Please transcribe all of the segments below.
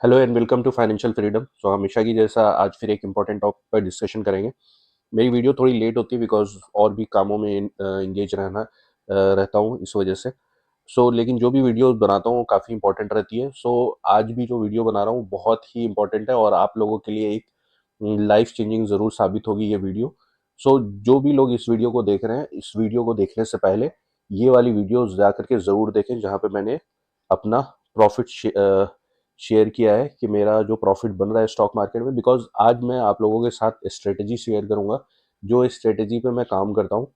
Hello and welcome to financial freedom. So हमेशा की जैसा आज फिर एक इम्पॉर्टेंट टॉपिक पर डिस्कशन करेंगे। मेरी वीडियो थोड़ी लेट होती है बिकॉज और भी कामों में इंगेज रहता हूँ इस वजह से। लेकिन जो भी वीडियो बनाता हूँ वो काफ़ी इंपॉर्टेंट रहती है। आज भी जो वीडियो बना रहा हूँ बहुत ही इंपॉर्टेंट है और आप लोगों के लिए एक लाइफ चेंजिंग ज़रूर साबित होगी ये वीडियो। जो भी लोग इस वीडियो को देख रहे हैं, इस वीडियो को देखने से पहले ये वाली वीडियो जा करके ज़रूर देखें जहाँ पे मैंने अपना प्रॉफिट शेयर किया है कि मेरा जो प्रॉफिट बन रहा है स्टॉक मार्केट में। बिकॉज आज मैं आप लोगों के साथ स्ट्रेटेजी शेयर करूंगा, जो स्ट्रेटेजी पे मैं काम करता हूँ।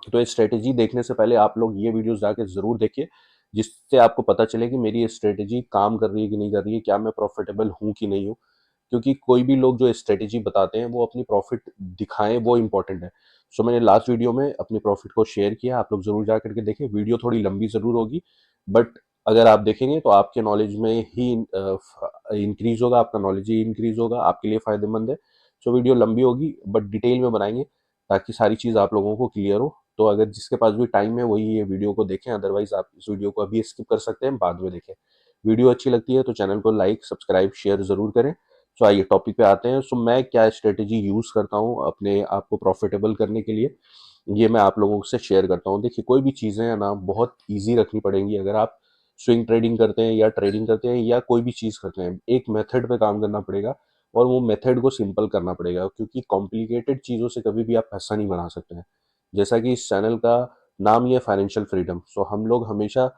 तो ये स्ट्रेटेजी देखने से पहले आप लोग ये वीडियोस जाके जरूर देखिए, जिससे आपको पता चले कि मेरी स्ट्रेटेजी काम कर रही है कि नहीं कर रही है, क्या मैं प्रॉफिटेबल हूँ कि नहीं हूँ। क्योंकि कोई भी लोग जो स्ट्रेटेजी बताते हैं वो अपनी प्रॉफिट दिखाएं, वो इंपॉर्टेंट है। मैंने लास्ट वीडियो में अपनी प्रॉफिट को शेयर किया, आप लोग जरूर जा करके देखें। वीडियो थोड़ी लंबी जरूर होगी, बट अगर आप देखेंगे तो आपके नॉलेज में ही इंक्रीज होगा, आपका नॉलेज ही इंक्रीज होगा, आपके लिए फायदेमंद है। वीडियो लंबी होगी बट डिटेल में बनाएंगे ताकि सारी चीज़ आप लोगों को क्लियर हो। तो अगर जिसके पास भी टाइम है वही ये वीडियो को देखें, अदरवाइज आप इस वीडियो को अभी स्किप कर सकते हैं, बाद में देखें। वीडियो अच्छी लगती है तो चैनल को लाइक सब्सक्राइब शेयर जरूर करें। आइए टॉपिक पे आते हैं। मैं क्या स्ट्रेटेजी यूज करता हूँ अपने आप को प्रॉफिटेबल करने के लिए, ये मैं आप लोगों से शेयर करता हूँ। देखिए, कोई भी चीज़ें हैं ना बहुत ईजी रखनी पड़ेंगी। अगर आप स्विंग ट्रेडिंग करते हैं या ट्रेडिंग करते हैं या कोई भी चीज़ करते हैं, एक मेथड पे काम करना पड़ेगा और वो मेथड को सिंपल करना पड़ेगा, क्योंकि कॉम्प्लिकेटेड चीज़ों से कभी भी आप पैसा नहीं बना सकते हैं। जैसा कि इस चैनल का नाम ही है फाइनेंशियल फ्रीडम। हम लोग हमेशा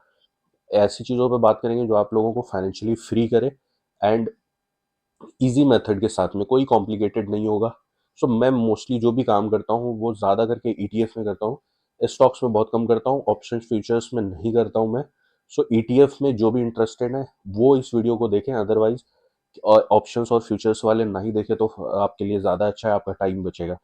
ऐसी चीज़ों पे बात करेंगे जो आप लोगों को फाइनेंशियली फ्री करे एंड इजी मेथड के साथ में, कोई कॉम्प्लिकेटेड नहीं होगा। मैं मोस्टली जो भी काम करता हूँ वो ज़्यादा करके ईटीएफ में करता हूँ। स्टॉक्स में बहुत कम करता हूँ, ऑप्शन फ्यूचर्स में नहीं करता हूँ मैं। ईटीएफ में जो भी इंटरेस्टेड है वो इस वीडियो को देखें, अदरवाइज और ऑप्शंस और फ्यूचर्स वाले नहीं देखे तो आपके लिए ज़्यादा अच्छा है, आपका टाइम बचेगा।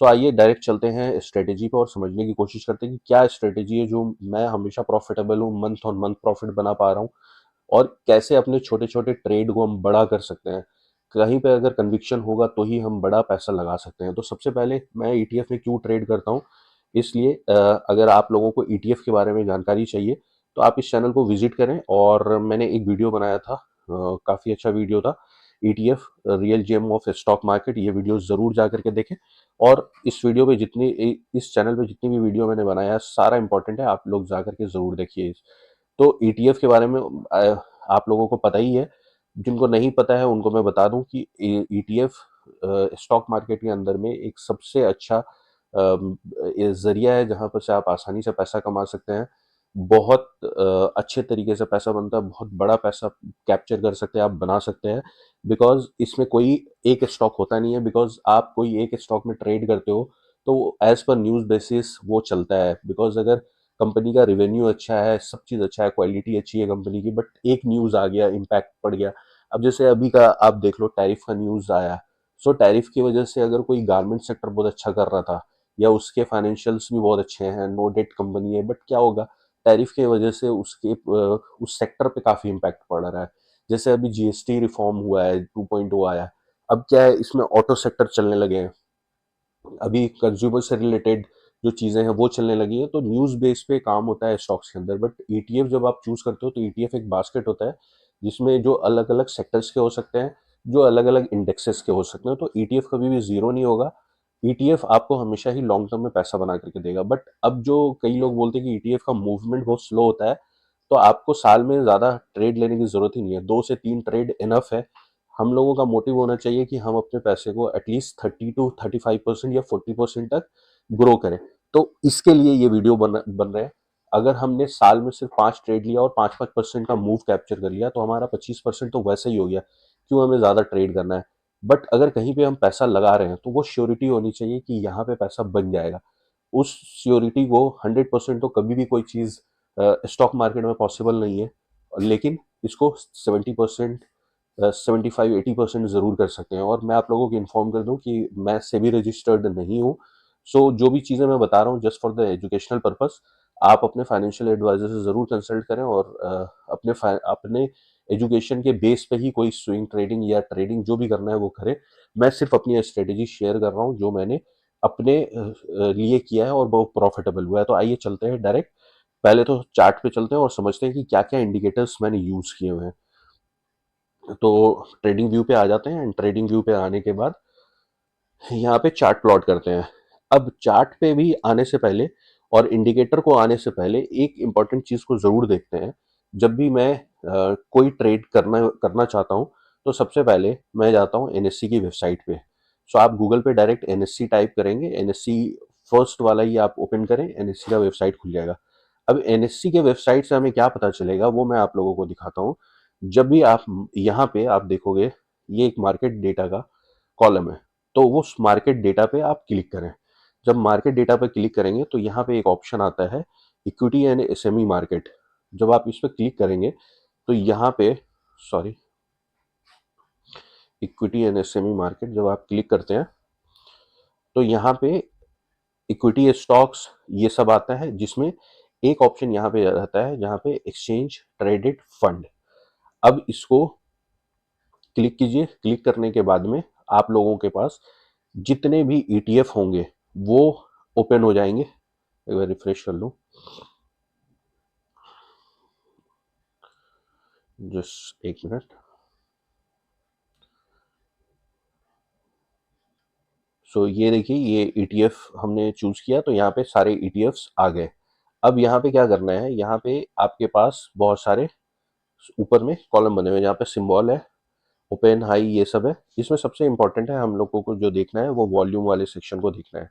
आइए डायरेक्ट चलते हैं स्ट्रेटेजी पर और समझने की कोशिश करते हैं कि क्या स्ट्रेटेजी है जो मैं हमेशा प्रॉफिटेबल हूँ, मंथ ऑन मंथ प्रॉफिट बना पा रहा हूँ, और कैसे अपने छोटे छोटे ट्रेड को हम बड़ा कर सकते हैं। कहीं पे अगर कन्विक्शन होगा तो ही हम बड़ा पैसा लगा सकते हैं। तो सबसे पहले मैं ईटीएफ में क्यों ट्रेड करता हूँ, इसलिए अगर आप लोगों को ईटीएफ के बारे में जानकारी चाहिए तो आप इस चैनल को विजिट करें। और मैंने एक वीडियो बनाया था, काफ़ी अच्छा वीडियो था, ETF real gem of stock market. ये वीडियो ज़रूर जा करके देखें। और इस वीडियो पे इस चैनल पे जितनी भी वीडियो मैंने बनाया है सारा इंपॉर्टेंट है, आप लोग जा करके ज़रूर देखिए। ईटीएफ के बारे में आप लोगों को पता ही है। जिनको नहीं पता है उनको मैं बता दूं कि ईटीएफ स्टॉक मार्केट के अंदर में एक सबसे अच्छा जरिया है जहां पर से आप आसानी से पैसा कमा सकते हैं। बहुत अच्छे तरीके से पैसा बनता है, बहुत बड़ा पैसा कैप्चर कर सकते हैं, आप बना सकते हैं। बिकॉज इसमें कोई एक स्टॉक होता नहीं है। बिकॉज आप कोई एक स्टॉक में ट्रेड करते हो तो एज पर न्यूज बेसिस वो चलता है। बिकॉज अगर कंपनी का रेवेन्यू अच्छा है, सब चीज़ अच्छा है, क्वालिटी अच्छी है कंपनी की, बट एक न्यूज़ आ गया, इम्पैक्ट पड़ गया। अब जैसे अभी का आप देख लो, टैरिफ का न्यूज़ आया। टैरिफ की वजह से अगर कोई गारमेंट सेक्टर बहुत अच्छा कर रहा था या उसके फाइनेंशियल्स भी बहुत अच्छे हैं, नो डेट कंपनी है, बट क्या होगा, टैरिफ की वजह से उस सेक्टर पे काफ़ी इम्पैक्ट पड़ रहा है। जैसे अभी जीएसटी रिफॉर्म हुआ है, 2.0 आया। अब क्या है, इसमें ऑटो सेक्टर चलने लगे हैं, अभी कंज्यूमर से रिलेटेड जो चीज़ें हैं वो चलने लगी हैं। तो न्यूज़ बेस पे काम होता है स्टॉक्स के अंदर। बट ईटीएफ जब आप चूज करते हो तो ईटीएफ एक बास्केट होता है जिसमें जो अलग अलग सेक्टर्स के हो सकते हैं, जो अलग अलग इंडेक्सेस के हो सकते हैं। तो ईटीएफ कभी भी जीरो नहीं होगा। ईटीएफ आपको हमेशा ही लॉन्ग टर्म में पैसा बना करके देगा। बट अब जो कई लोग बोलते हैं कि ईटीएफ का मूवमेंट बहुत स्लो होता है, तो आपको साल में ज़्यादा ट्रेड लेने की ज़रूरत ही नहीं है, 2 से 3 ट्रेड इनफ है। हम लोगों का मोटिव होना चाहिए कि हम अपने पैसे को एटलीस्ट 30 to 35% या 40% तक ग्रो करें। तो इसके लिए ये वीडियो बन रहे हैं। अगर हमने साल में सिर्फ 5 ट्रेड लिया और 5-5% का मूव कैप्चर कर लिया तो हमारा 25% तो वैसे ही हो गया। क्यों हमें ज़्यादा ट्रेड करना है। बट अगर कहीं पे हम पैसा लगा रहे हैं तो वो श्योरिटी होनी चाहिए कि यहाँ पे पैसा बन जाएगा। उस श्योरिटी को 100% तो कभी भी कोई चीज़ स्टॉक मार्केट में पॉसिबल नहीं है, लेकिन इसको 70%, 75-80% ज़रूर कर सकते हैं। और मैं आप लोगों को इन्फॉर्म कर दूं कि मैं सेबी रजिस्टर्ड नहीं हूँ। जो भी चीज़ें मैं बता रहा हूँ just for the educational purpose. आप अपने फाइनेंशियल एडवाइजर से ज़रूर कंसल्ट करें और अपने एजुकेशन के बेस पे ही कोई स्विंग ट्रेडिंग या ट्रेडिंग जो भी करना है वो करें। मैं सिर्फ अपनी स्ट्रेटेजी शेयर कर रहा हूँ जो मैंने अपने लिए किया है और वो प्रॉफिटेबल हुआ है। तो आइए चलते हैं डायरेक्ट, पहले तो चार्ट पे चलते हैं और समझते हैं कि क्या क्या इंडिकेटर्स मैंने यूज़ किए हुए हैं। तो ट्रेडिंग व्यू पे आ जाते हैं एंड ट्रेडिंग व्यू पे आने के बाद यहाँ पे चार्ट प्लॉट करते हैं। अब चार्ट पे भी आने से पहले और इंडिकेटर को आने से पहले एक इम्पॉर्टेंट चीज़ को ज़रूर देखते हैं। जब भी मैं कोई ट्रेड करना करना चाहता हूँ तो सबसे पहले मैं जाता हूँ एनएससी की वेबसाइट पे। सो आप गूगल पे डायरेक्ट एनएससी टाइप करेंगे, एनएससी फर्स्ट वाला ही आप ओपन करें, एनएससी का वेबसाइट खुल जाएगा। अब एनएससी के वेबसाइट से हमें क्या पता चलेगा वो मैं आप लोगों को दिखाता हूँ। जब भी आप यहाँ पे आप देखोगे ये एक मार्केट डेटा का कॉलम है, तो वो मार्केट डेटा पे आप क्लिक करें। जब मार्केट डेटा पे क्लिक करेंगे तो यहाँ पे एक ऑप्शन आता है इक्विटी एंड एसएमई मार्केट। जब आप इस पर क्लिक करेंगे तो यहाँ पे sorry equity and SME market जब आप क्लिक करते हैं तो यहाँ पे इक्विटी स्टॉक्स ये सब आता है, जिसमें एक ऑप्शन यहाँ पे रहता है जहाँ पे एक्सचेंज ट्रेडेड फंड। अब इसको क्लिक कीजिए। क्लिक करने के बाद में आप लोगों के पास जितने भी ईटीएफ होंगे वो ओपन हो जाएंगे। एक बार रिफ्रेश कर लूँ, जस्ट एक मिनट। सो ये देखिए ये ईटीएफ हमने चूज किया तो यहाँ पे सारे ईटीएफ्स आ गए। अब यहाँ पे क्या करना है, यहाँ पे आपके पास बहुत सारे ऊपर में कॉलम बने हुए हैं जहाँ पे सिंबल है, ओपन हाई ये सब है। इसमें सबसे इंपॉर्टेंट है हम लोगों को जो देखना है वो वॉल्यूम वाले सेक्शन को देखना है।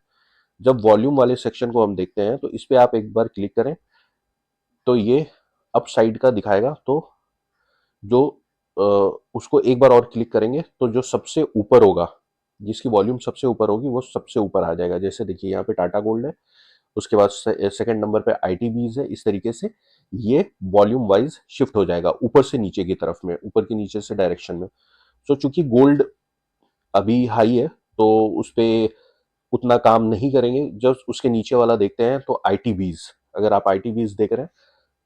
जब वॉल्यूम वाले सेक्शन को हम देखते हैं तो इस पे आप एक बार क्लिक करें तो ये अप साइड का दिखाएगा। तो जो उसको एक बार और क्लिक करेंगे तो जो सबसे ऊपर होगा, जिसकी वॉल्यूम सबसे ऊपर होगी वो सबसे ऊपर आ जाएगा। जैसे देखिए यहाँ पे टाटा गोल्ड है, उसके बाद सेकंड नंबर पे आईटीबीज है। इस तरीके से ये वॉल्यूम वाइज शिफ्ट हो जाएगा ऊपर से नीचे की तरफ में, ऊपर की नीचे से डायरेक्शन में। सो चूंकि गोल्ड अभी हाई है तो उस पे उतना काम नहीं करेंगे। जब उसके नीचे वाला देखते हैं तो आईटीबीज, अगर आप आईटीबीज देख रहे हैं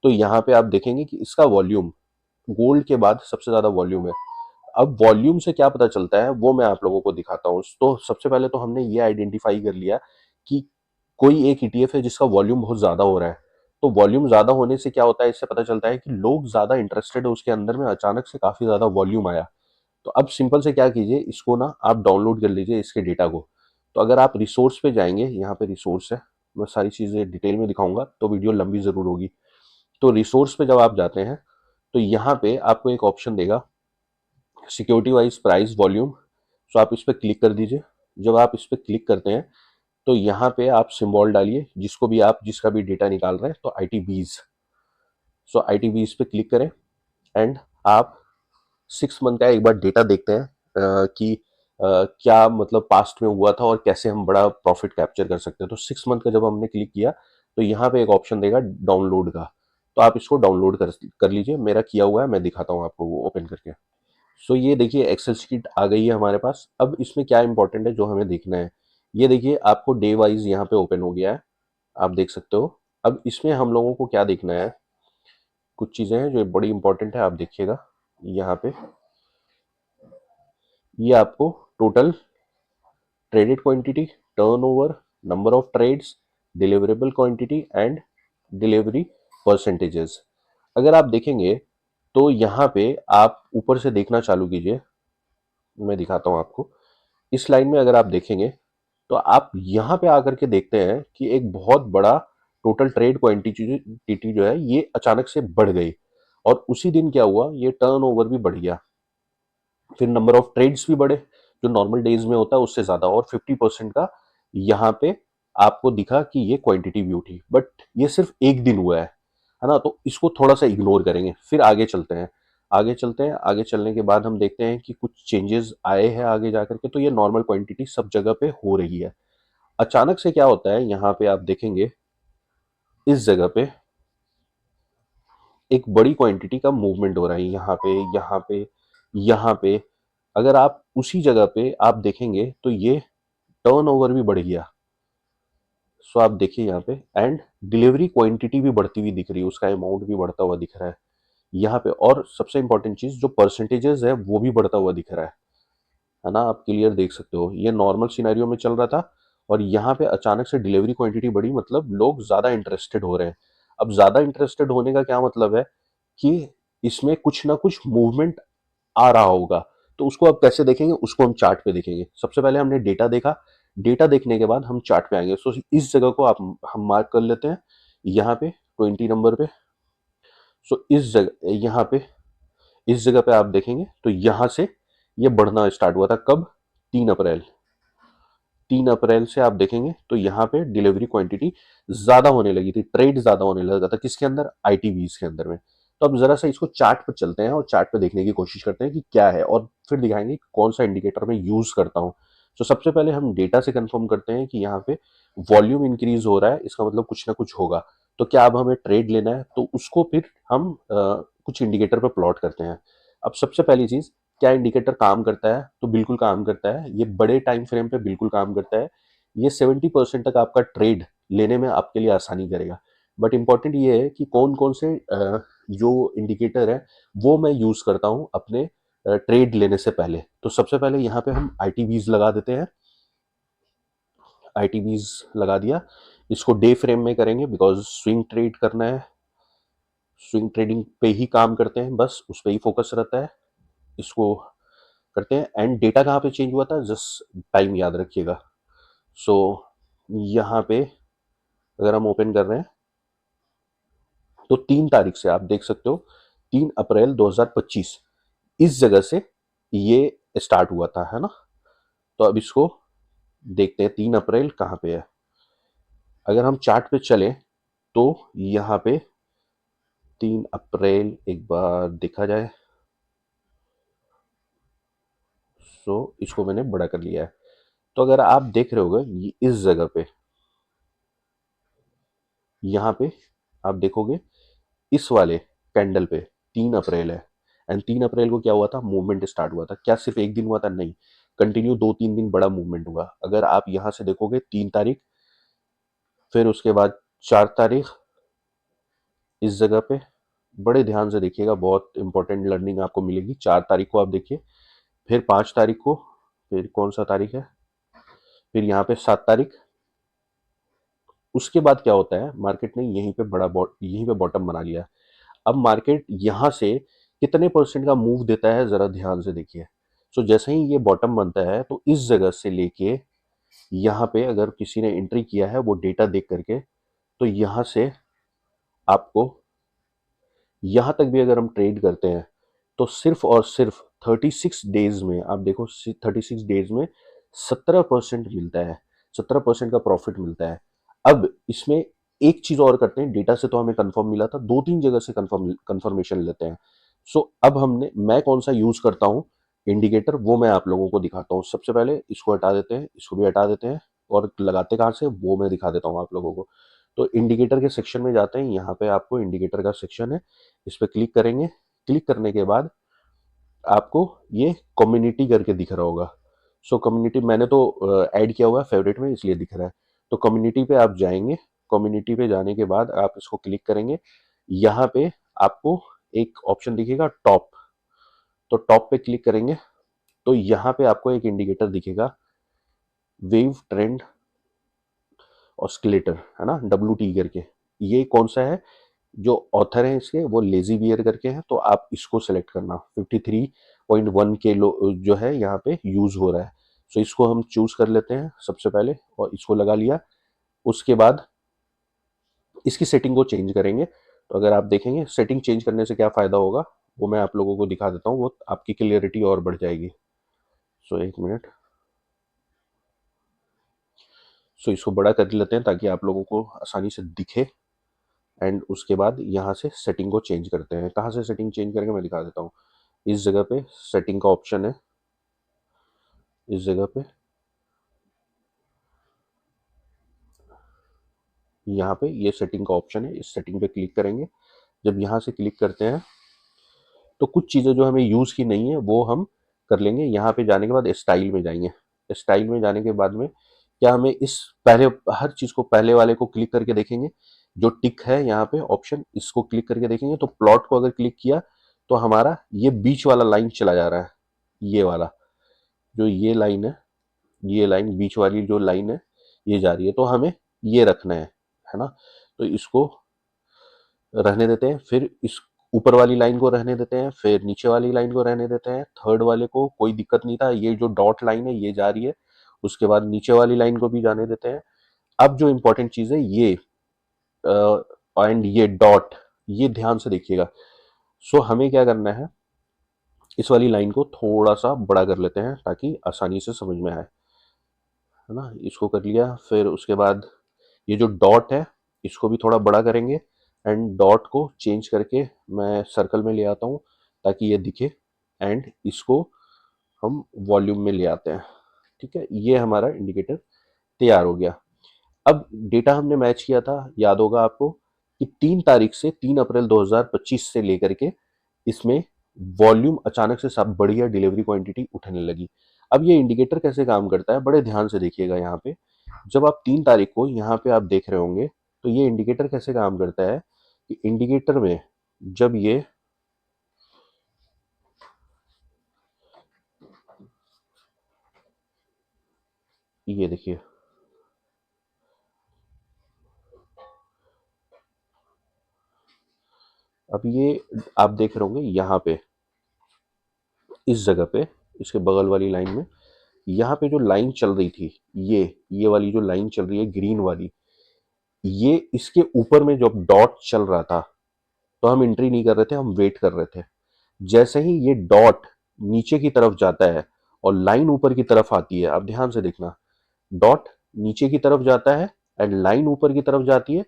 तो यहाँ पे आप देखेंगे कि इसका वॉल्यूम गोल्ड के बाद सबसे ज्यादा वॉल्यूम है। अब वॉल्यूम से क्या पता चलता है वो मैं आप लोगों को दिखाता हूँ। तो सबसे पहले तो हमने ये आइडेंटिफाई कर लिया कि कोई एक ईटीएफ है जिसका वॉल्यूम बहुत ज्यादा हो रहा है। तो वॉल्यूम ज्यादा होने से क्या होता है, इससे पता चलता है कि लोग ज्यादा इंटरेस्टेड है उसके अंदर में, अचानक से काफी ज्यादा वॉल्यूम आया। तो अब सिंपल से क्या कीजिए, इसको ना आप डाउनलोड कर लीजिए इसके डेटा को। तो अगर आप रिसोर्स पे जाएंगे, यहाँ पे रिसोर्स है, मैं सारी चीजें डिटेल में दिखाऊंगा तो वीडियो लंबी जरूर होगी। तो रिसोर्स पे जब आप जाते हैं तो यहाँ पे आपको एक ऑप्शन देगा सिक्योरिटी वाइज प्राइस वॉल्यूम। सो आप इस पर क्लिक कर दीजिए। जब आप इस पर क्लिक करते हैं तो यहाँ पे आप सिंबल डालिए जिसको भी आप जिसका भी डेटा निकाल रहे हैं, तो आईटीबीज। सो आईटीबीज पे क्लिक करें एंड आप 6 मंथ का एक बार डेटा देखते हैं कि क्या मतलब पास्ट में हुआ था और कैसे हम बड़ा प्रॉफिट कैप्चर कर सकते हैं। तो 6 मंथ का जब हमने क्लिक किया तो यहाँ पे एक ऑप्शन देगा डाउनलोड का, तो आप इसको डाउनलोड कर लीजिए। मेरा किया हुआ है, मैं दिखाता हूँ आपको वो ओपन करके। सो ये देखिए एक्सेल शीट आ गई है हमारे पास। अब इसमें क्या इंपॉर्टेंट है जो हमें देखना है, ये देखिए आपको डे वाइज यहाँ पे ओपन हो गया है, आप देख सकते हो। अब इसमें हम लोगों को क्या देखना है, कुछ चीज़ें हैं जो बड़ी इंपॉर्टेंट है, आप देखिएगा यहाँ पे। ये आपको total traded quantity, turnover, number of trades, deliverable quantity and delivery percentages. अगर आप देखेंगे तो यहाँ पे आप ऊपर से देखना चालू कीजिए, मैं दिखाता हूँ आपको। इस लाइन में अगर आप देखेंगे तो आप यहाँ पे आकर के देखते हैं कि एक बहुत बड़ा टोटल ट्रेड क्वांटिटी जो है ये अचानक से बढ़ गई। और उसी दिन क्या हुआ, ये टर्नओवर भी बढ़ गया। फिर नंबर ऑफ ट्रेड्स भी बढ़े, जो नॉर्मल डेज में होता है उससे ज्यादा, और 50% का यहाँ पे आपको दिखा कि ये क्वांटिटी भी उठी। बट ये सिर्फ एक दिन हुआ है ना, तो इसको थोड़ा सा इग्नोर करेंगे। फिर आगे चलते हैं, आगे चलते हैं। आगे चलने के बाद हम देखते हैं कि कुछ चेंजेस आए हैं आगे जाकर के। तो ये नॉर्मल क्वांटिटी सब जगह पे हो रही है। अचानक से क्या होता है, यहाँ पे आप देखेंगे इस जगह पे एक बड़ी क्वांटिटी का मूवमेंट हो रहा है, यहाँ पे यहाँ पे यहाँ पे। अगर आप उसी जगह पे आप देखेंगे तो ये टर्नओवर भी बढ़ गया। सो आप देखिए यहाँ पे, एंड डिलीवरी क्वांटिटी भी बढ़ती हुई दिख रही है, उसका अमाउंट भी बढ़ता हुआ दिख रहा है यहाँ पे। और सबसे इंपॉर्टेंट चीज, जो परसेंटेजेस है वो भी बढ़ता हुआ दिख रहा है ना, आप क्लियर देख सकते हो। ये नॉर्मल सिनेरियो में चल रहा था और यहाँ पे अचानक से डिलीवरी क्वांटिटी बढ़ी, मतलब लोग ज्यादा इंटरेस्टेड हो रहे हैं। अब ज्यादा इंटरेस्टेड होने का क्या मतलब है कि इसमें कुछ ना कुछ मूवमेंट आ रहा होगा, तो उसको अब कैसे देखेंगे, उसको हम चार्ट पे देखेंगे। सबसे पहले हमने डेटा देखा, डेटा देखने के बाद हम चार्ट पे आएंगे। सो इस जगह को आप हम मार्क कर लेते हैं यहाँ पे 20 नंबर पे। सो इस जगह यहाँ पे इस जगह पे आप देखेंगे तो यहाँ से ये बढ़ना स्टार्ट हुआ था कब, 3 अप्रैल। 3 अप्रैल से आप देखेंगे तो यहाँ पे डिलीवरी क्वांटिटी ज्यादा होने लगी थी, ट्रेड ज्यादा होने लगा था किसके अंदर, आईटीवीज के अंदर में। तो अब जरा सा इसको चार्ट पर चलते हैं और चार्ट पे देखने की कोशिश करते हैं कि क्या है, और फिर दिखाएंगे कि कौन सा इंडिकेटर मैं यूज करता हूँ। तो सबसे पहले हम डेटा से कंफर्म करते हैं कि यहाँ पे वॉल्यूम इंक्रीज हो रहा है, इसका मतलब कुछ ना कुछ होगा। तो क्या अब हमें ट्रेड लेना है, तो उसको फिर हम कुछ इंडिकेटर पर प्लॉट करते हैं। अब सबसे पहली चीज, क्या इंडिकेटर काम करता है, तो बिल्कुल काम करता है, ये बड़े टाइम फ्रेम पे बिल्कुल काम करता है। ये 70% तक आपका ट्रेड लेने में आपके लिए आसानी करेगा। बट इंपॉर्टेंट ये है कि कौन कौन से जो इंडिकेटर है वो मैं यूज करता हूं अपने ट्रेड लेने से पहले। तो सबसे पहले यहाँ पे हम आईटीवीज लगा देते हैं। आईटीवीज लगा दिया, इसको डे फ्रेम में करेंगे बिकॉज स्विंग ट्रेड करना है, स्विंग ट्रेडिंग पे ही काम करते हैं, बस उस पर ही फोकस रहता है। इसको करते हैं। एंड डेटा कहाँ पे चेंज हुआ था, जस्ट टाइम याद रखिएगा। सो यहाँ पे अगर हम ओपन कर रहे हैं तो 3 तारीख से आप देख सकते हो, 3 अप्रैल 2025 इस जगह से ये स्टार्ट हुआ था, है ना। तो अब इसको देखते हैं 3 अप्रैल कहाँ पे है। अगर हम चार्ट पे चले तो यहाँ पे 3 अप्रैल एक बार देखा जाए, सो इसको मैंने बड़ा कर लिया है। तो अगर आप देख रहे होगे इस जगह पे, यहाँ पे आप देखोगे इस वाले कैंडल पे 3 अप्रैल है। एंड 3 अप्रैल को क्या हुआ था, मूवमेंट स्टार्ट हुआ था। क्या सिर्फ एक दिन हुआ था, नहीं, कंटिन्यू 2-3 दिन बड़ा मूवमेंट हुआ। अगर आप यहां से देखोगे 3 तारीख, फिर उसके बाद 4 तारीख इस जगह पे, बड़े ध्यान से देखिएगा, बहुत इंपॉर्टेंट लर्निंग आपको मिलेगी। 4 तारीख को आप देखिए, फिर 5 तारीख को, फिर कौन सा तारीख है, फिर यहाँ पे 7 तारीख। उसके बाद क्या होता है, मार्केट ने यहीं पे बॉटम बना लिया। अब मार्केट यहां से कितने परसेंट का मूव देता है, जरा ध्यान से देखिए। सो जैसे ही ये बॉटम बनता है तो इस जगह से लेके यहाँ पे अगर किसी ने एंट्री किया है वो डेटा देख करके, तो यहाँ से आपको यहाँ तक भी अगर हम ट्रेड करते हैं तो सिर्फ और सिर्फ 36 डेज में, आप देखो 36 डेज में 17% मिलता है, 17% का प्रॉफिट मिलता है। अब इसमें एक चीज और करते हैं, डेटा से तो हमें कंफर्म मिला था, 2-3 जगह से कंफर्मेशन लेते हैं। सो अब हमने, मैं कौन सा यूज करता हूँ इंडिकेटर, वो मैं आप लोगों को दिखाता हूँ। सबसे पहले इसको हटा देते हैं, इसको भी हटा देते हैं, और लगाते कहाँ से वो मैं दिखा देता हूँ आप लोगों को। तो इंडिकेटर के सेक्शन में जाते हैं, यहाँ पे आपको इंडिकेटर का सेक्शन है, इस पर क्लिक करेंगे। क्लिक करने के बाद आपको ये कम्युनिटी करके दिख रहा होगा। सो कम्युनिटी मैंने तो ऐड किया हुआ है फेवरेट में, इसलिए दिख रहा है। तो कम्युनिटी पे आप जाएंगे, कम्युनिटी पे जाने के बाद आप इसको क्लिक करेंगे। यहाँ पे आपको एक ऑप्शन दिखेगा टॉप, तो टॉप पे क्लिक करेंगे तो यहाँ पे आपको एक इंडिकेटर दिखेगा, वेव ट्रेंड ऑस्किलेटर, है ना, WT करके। ये कौन सा है, जो ऑथर है इसके वो लेजी बियर करके हैं, तो आप इसको सेलेक्ट करना। 53.1 के जो है यहाँ पे यूज हो रहा है। सो इसको हम चूज कर लेते हैं सबसे पहले, और इसको लगा लिया। उसके बाद इसकी सेटिंग को चेंज करेंगे। तो अगर आप देखेंगे सेटिंग चेंज करने से क्या फायदा होगा, वो मैं आप लोगों को दिखा देता हूँ, वो आपकी क्लियरिटी और बढ़ जाएगी। सो एक मिनट, सो इसको बड़ा कर लेते हैं ताकि आप लोगों को आसानी से दिखे। एंड उसके बाद यहाँ से सेटिंग को चेंज करते हैं। कहाँ से सेटिंग चेंज करेंगे मैं दिखा देता हूँ। इस जगह पे सेटिंग का ऑप्शन है, इस जगह पे, यहाँ पे ये सेटिंग का ऑप्शन है, इस सेटिंग पे क्लिक करेंगे। जब यहाँ से क्लिक करते हैं तो कुछ चीज़ें जो हमें यूज़ की नहीं है वो हम कर लेंगे। यहाँ पे जाने के बाद स्टाइल में जाएंगे। स्टाइल में जाने के बाद में क्या हमें इस पहले, हर चीज़ को पहले वाले को क्लिक करके देखेंगे, जो टिक है यहाँ पे ऑप्शन, इसको क्लिक करके देखेंगे। तो प्लॉट को अगर क्लिक किया तो हमारा ये बीच वाला लाइन चला जा रहा है, ये वाला जो ये लाइन है, ये लाइन बीच वाली जो लाइन है ये जा रही है, तो हमें ये रखना है ना। तो इसको रहने देते हैं। फिर इस ऊपर वाली लाइन को रहने देते हैं, फिर नीचे वाली लाइन को रहने देते हैं, थर्ड वाले को कोई दिक्कत नहीं था, ये जो डॉट लाइन है ये जा रही है, उसके बाद नीचे वाली लाइन को भी जाने देते हैं। अब जो इंपॉर्टेंट चीज है ये एंड ये डॉट, ये ध्यान से देखिएगा। सो हमें क्या करना है, इस वाली लाइन को थोड़ा सा बड़ा कर लेते हैं ताकि आसानी से समझ में आए, है ना। इसको कर लिया, फिर उसके बाद ये जो डॉट है इसको भी थोड़ा बड़ा करेंगे, एंड डॉट को चेंज करके मैं सर्कल में ले आता हूँ ताकि ये दिखे, एंड इसको हम वॉल्यूम में ले आते हैं। ठीक है, ये हमारा इंडिकेटर तैयार हो गया। अब डेटा हमने मैच किया था, याद होगा आपको, कि 3 तारीख से 3 अप्रैल 2025 से लेकर के इसमें वॉल्यूम अचानक से सब बढ़िया डिलीवरी क्वांटिटी उठने लगी। अब ये इंडिकेटर कैसे काम करता है, बड़े ध्यान से देखिएगा यहाँ पे। जब आप 3 तारीख को यहाँ पे आप देख रहे होंगे, तो ये इंडिकेटर कैसे काम करता है कि इंडिकेटर में जब ये देखिए, अब ये आप देख रहे होंगे यहाँ पे, इस जगह पे, इसके बगल वाली लाइन में, यहाँ पे जो लाइन चल रही थी, ये वाली जो लाइन चल रही है ग्रीन वाली, ये इसके ऊपर में जब डॉट चल रहा था तो हम एंट्री नहीं कर रहे थे, हम वेट कर रहे थे। जैसे ही ये डॉट नीचे की तरफ जाता है और लाइन ऊपर की तरफ आती है, आप ध्यान से देखना, डॉट नीचे की तरफ जाता है एंड लाइन ऊपर की तरफ जाती है,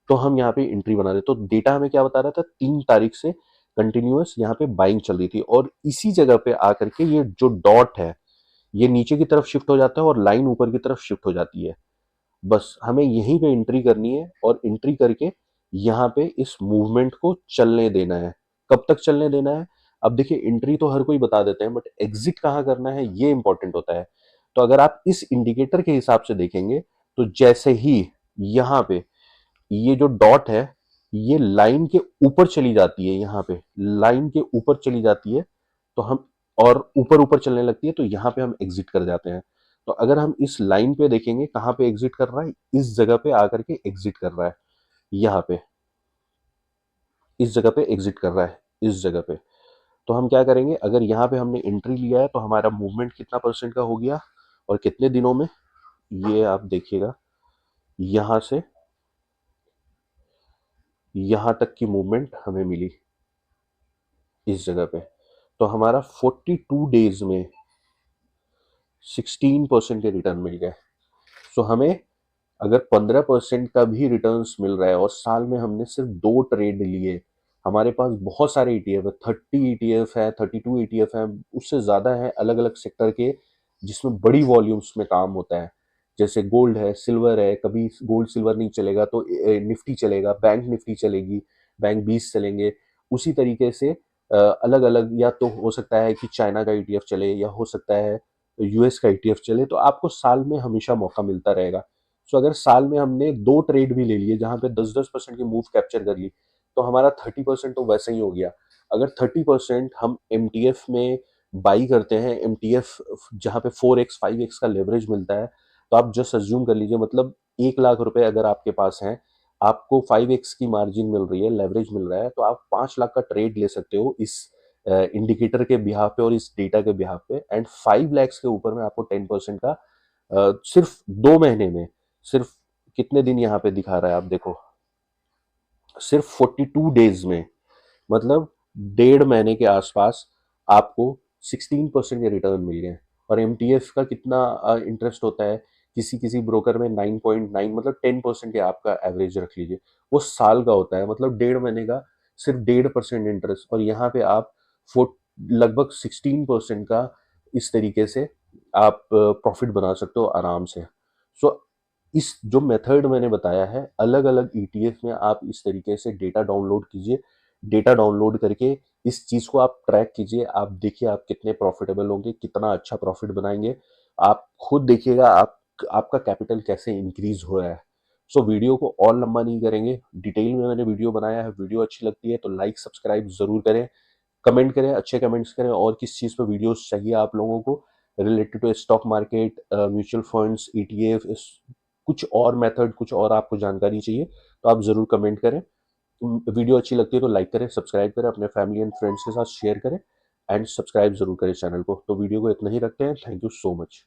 तो हम यहाँ पे एंट्री बना रहे। तो डेटा हमें क्या बता रहा था, 3 तारीख से कंटिन्यूअस यहाँ पे बाइंग चल रही थी, और इसी जगह पे आकर के ये जो डॉट है ये नीचे की तरफ शिफ्ट हो जाता है और लाइन ऊपर की तरफ शिफ्ट हो जाती है। बस हमें यहीं पे एंट्री करनी है, और एंट्री करके यहाँ पे इस मूवमेंट को चलने देना है। कब तक चलने देना है, अब देखिए एंट्री तो हर कोई बता देते हैं, बट एग्जिट कहाँ करना है ये इंपॉर्टेंट होता है। तो अगर आप इस इंडिकेटर के हिसाब से देखेंगे, तो जैसे ही यहाँ पे ये जो डॉट है ये लाइन के ऊपर चली जाती है, यहाँ पे लाइन के ऊपर चली जाती है, तो हम, और ऊपर ऊपर चलने लगती है, तो यहाँ पे हम एग्जिट कर जाते हैं। तो अगर हम इस लाइन पे देखेंगे कहाँ पे एग्जिट कर रहा है, इस जगह पे आकर के एग्जिट कर रहा है, यहाँ पे इस जगह पे एग्जिट कर रहा है, इस जगह पे। तो हम क्या करेंगे, अगर यहाँ पे हमने एंट्री लिया है तो हमारा मूवमेंट कितना परसेंट का हो गया और कितने दिनों में, ये आप देखिएगा, यहाँ से यहाँ तक की मूवमेंट हमें मिली इस जगह पे। तो हमारा 42 डेज में 16% के रिटर्न मिल गए। सो हमें अगर 15% का भी रिटर्न्स मिल रहा है और साल में हमने सिर्फ 2 ट्रेड लिए, हमारे पास बहुत सारे ईटीएफ है, 30 ईटीएफ है, 32 ईटीएफ है, उससे ज़्यादा है अलग अलग सेक्टर के, जिसमें बड़ी वॉल्यूम्स में काम होता है। जैसे गोल्ड है, सिल्वर है, कभी गोल्ड सिल्वर नहीं चलेगा तो निफ्टी चलेगा, बैंक निफ्टी चलेगी, बैंक 20 चलेंगे। उसी तरीके से अलग अलग, या तो हो सकता है कि चाइना का ईटीएफ चले, या हो सकता है यूएस का ईटीएफ चले, तो आपको साल में हमेशा मौका मिलता रहेगा। सो अगर साल में हमने 2 ट्रेड भी ले लिए जहां पे 10-10% की मूव कैप्चर कर ली, तो हमारा 30% तो वैसे ही हो गया। अगर 30% हम एमटीएफ में बाई करते हैं, एमटीएफ जहां पे 4x 5x का लेवरेज मिलता है, तो आप जस्ट अज्यूम कर लीजिए, मतलब 1 लाख रुपए अगर आपके पास है, आपको 5x की मार्जिन मिल रही है, लेवरेज मिल रहा है, तो आप 5 लाख का ट्रेड ले सकते हो इस इंडिकेटर के बिहाफ पे और इस डेटा के बिहाफ पे। एंड 5 लैक्स के ऊपर में आपको 10% का सिर्फ 2 महीने में, सिर्फ कितने दिन यहाँ पे दिखा रहा है आप देखो, सिर्फ 42 डेज में, मतलब 1.5 महीने के आसपास आपको 16% के रिटर्न मिल गए। और एमटीएफ का कितना इंटरेस्ट होता है, किसी किसी ब्रोकर में 9.9, मतलब 10% के आपका एवरेज रख लीजिए, वो साल का होता है, मतलब 1.5 महीने का सिर्फ 1.5% इंटरेस्ट, और यहाँ पे आप लगभग 16% का इस तरीके से आप प्रॉफिट बना सकते हो आराम से। सो इस जो मेथड मैंने बताया है, अलग अलग ईटीएफ में आप इस तरीके से डेटा डाउनलोड कीजिए, डेटा डाउनलोड करके इस चीज को आप ट्रैक कीजिए, आप देखिए आप कितने प्रॉफिटेबल होंगे, कितना अच्छा प्रॉफिट बनाएंगे, आप खुद देखिएगा आप, आपका कैपिटल कैसे इंक्रीज हो रहा है। सो वीडियो को और लंबा नहीं करेंगे, डिटेल में मैंने वीडियो बनाया है, वीडियो अच्छी लगती है तो लाइक सब्सक्राइब जरूर करें, कमेंट करें, अच्छे कमेंट्स करें, और किस चीज़ पर वीडियोस चाहिए आप लोगों को related to stock market, mutual funds, ETF, कुछ और मेथड, कुछ और आपको जानकारी चाहिए तो आप ज़रूर कमेंट करें। वीडियो अच्छी लगती है तो लाइक करें, सब्सक्राइब करें, अपने फैमिली एंड फ्रेंड्स के साथ शेयर करें एंड सब्सक्राइब ज़रूर करें चैनल को। तो वीडियो को इतना ही रखते हैं। Thank you so much.